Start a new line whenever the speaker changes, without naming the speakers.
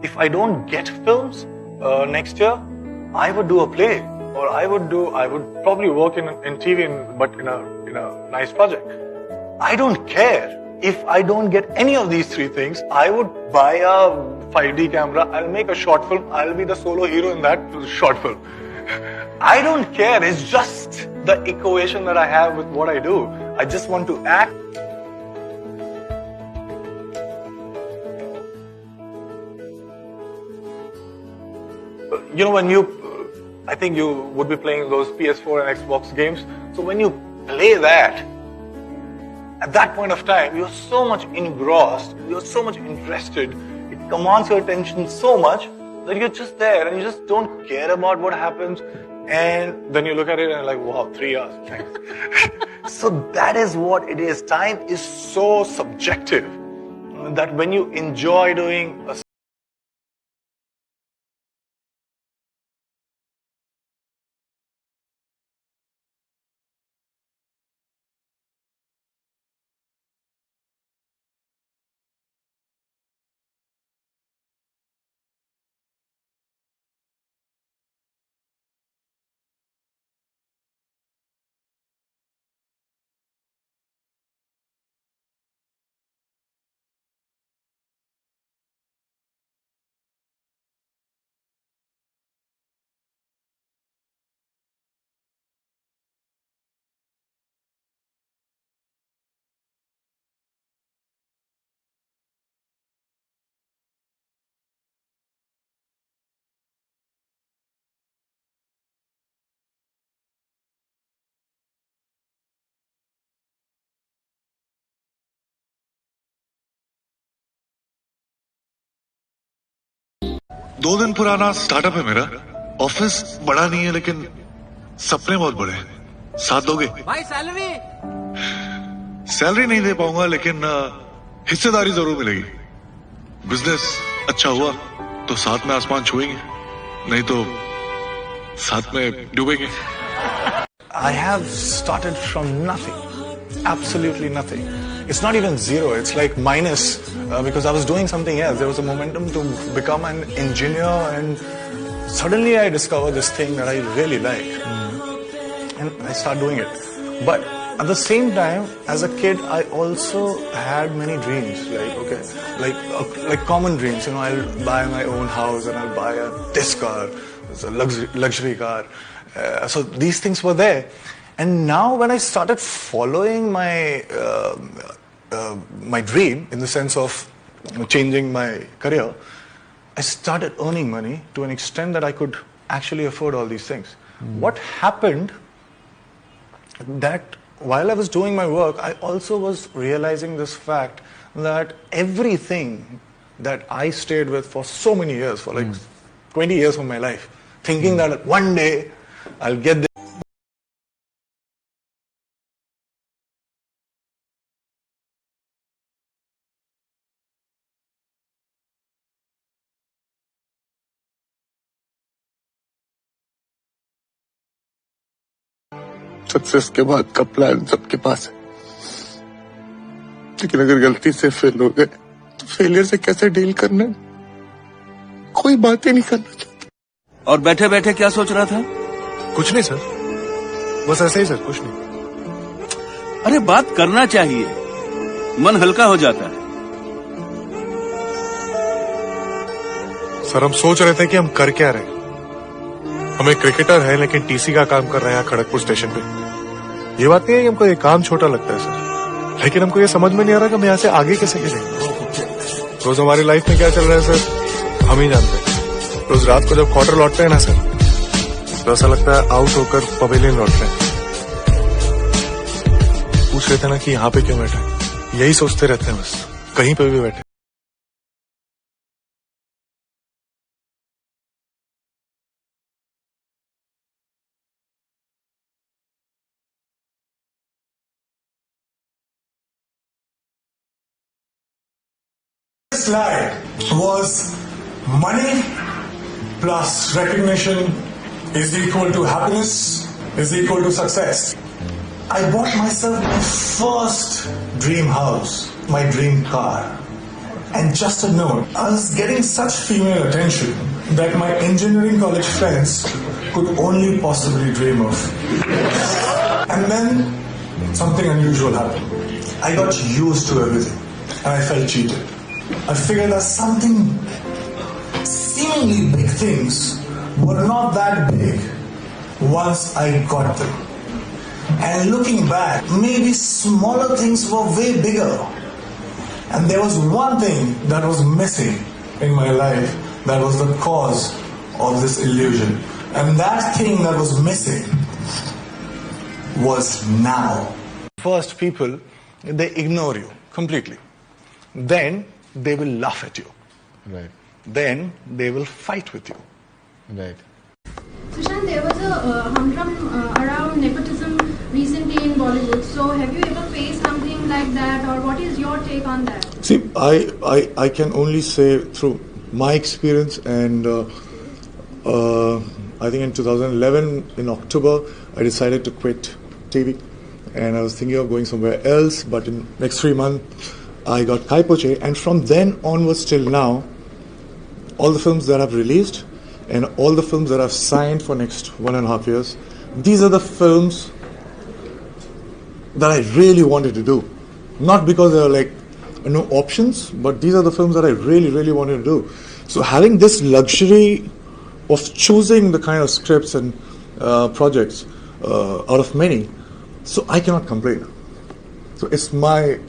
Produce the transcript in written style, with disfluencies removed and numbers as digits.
if I don't get films next year, I would do a play, or I would probably work in TV, but in a nice project. I don't care. If I don't get any of these three things, I would buy a 5D camera, I'll make a short film, I'll be the solo hero in that short film. I don't care, it's just the equation that I have with what I do. I just want to act. You know, when I think you would be playing those PS4 and Xbox games, so when you play that, at that point of time, you're so much engrossed, you're so much interested, it commands your attention so much that you're just there and you just don't care about what happens. And then you look at it and like, wow, 3 hours, thanks. So that is what it is. Time is so subjective that when you enjoy doing a
दो दिन पुराना startup है मेरा। Office बड़ा नहीं है लेकिन सपने बहुत बड़े हैं। साथ दोगे?
भाई
सैलरी नहीं दे पाऊंगा लेकिन हिस्सेदारी जरूर मिलेगी। बिजनेस अच्छा हुआ तो साथ में आसमान छुएंगे, नहीं तो साथ में डूबेंगे।
I have started from nothing, absolutely nothing. It's not even zero, it's like minus because I was doing something else. There was a momentum to become an engineer and suddenly I discovered this thing that I really like and I start doing it. But at the same time, as a kid, I also had many dreams, like common dreams. You know, I'll buy my own house and I'll buy this car, it's a luxury car. So these things were there. And now when I started following my my dream in the sense of changing my career, I started earning money to an extent that I could actually afford all these things. What happened that while I was doing my work, I also was realizing this fact that everything that I stayed with for so many years, for like 20 years of my life, thinking that one day I'll get there.
Success के बाद का plan सबके पास है, लेकिन अगर गलती से fail हो गए तो फेलियर से कैसे डील करना है, कोई बात ही नहीं करना चाहता।
और बैठे बैठे क्या सोच रहा था?
कुछ नहीं सर, बस ऐसे ही सर, कुछ नहीं।
अरे बात करना चाहिए, मन हल्का हो जाता है।
सर हम सोच रहे थे कि हम कर क्या रहे। हम एक क्रिकेटर है लेकिन टीसी का काम कर रहे हैं खड़गपुर स्टेशन पे। ये बात नहीं है कि हमको ये काम छोटा लगता है सर, लेकिन हमको ये समझ में नहीं आ रहा कि हम यहाँ से आगे कैसे गिरेंगे। रोज हमारी लाइफ में क्या चल रहा है सर, हम ही जानते हैं। रोज रात को जब क्वार्टर लौटते हैं ना सर, तो ऐसा लगता है आउट होकर पवेलियन लौट रहे हैं। पूछ रहे थे ना कि यहाँ पे क्यों बैठे, यही सोचते रहते हैं बस, कहीं पे भी बैठे।
Slide was money plus recognition is equal to happiness, is equal to success. I bought myself my first dream house, my dream car. And just a note, I was getting such female attention that my engineering college friends could only possibly dream of. And then something unusual happened. I got used to everything and I felt cheated. I figured that something seemingly big things were not that big once I got them. And looking back, maybe smaller things were way bigger. And there was one thing that was missing in my life that was the cause of this illusion. And that thing that was missing was now.
First, people, they ignore you completely. Then they will laugh at you.
Right.
Then they will fight with you.
Right.
Sushant, there was a humdrum around nepotism recently in Bollywood. So have you ever faced something like that, or what is your take on that?
See, I can only say through my experience, and I think in 2011, in October, I decided to quit TV, and I was thinking of going somewhere else, but in next 3 months, I got Kai Po Che, and from then onwards till now, all the films that I've released, and all the films that I've signed for next 1.5 years, these are the films that I really wanted to do. Not because there are like no options, but these are the films that I really, really wanted to do. So having this luxury of choosing the kind of scripts and projects out of many, so I cannot complain. So it's my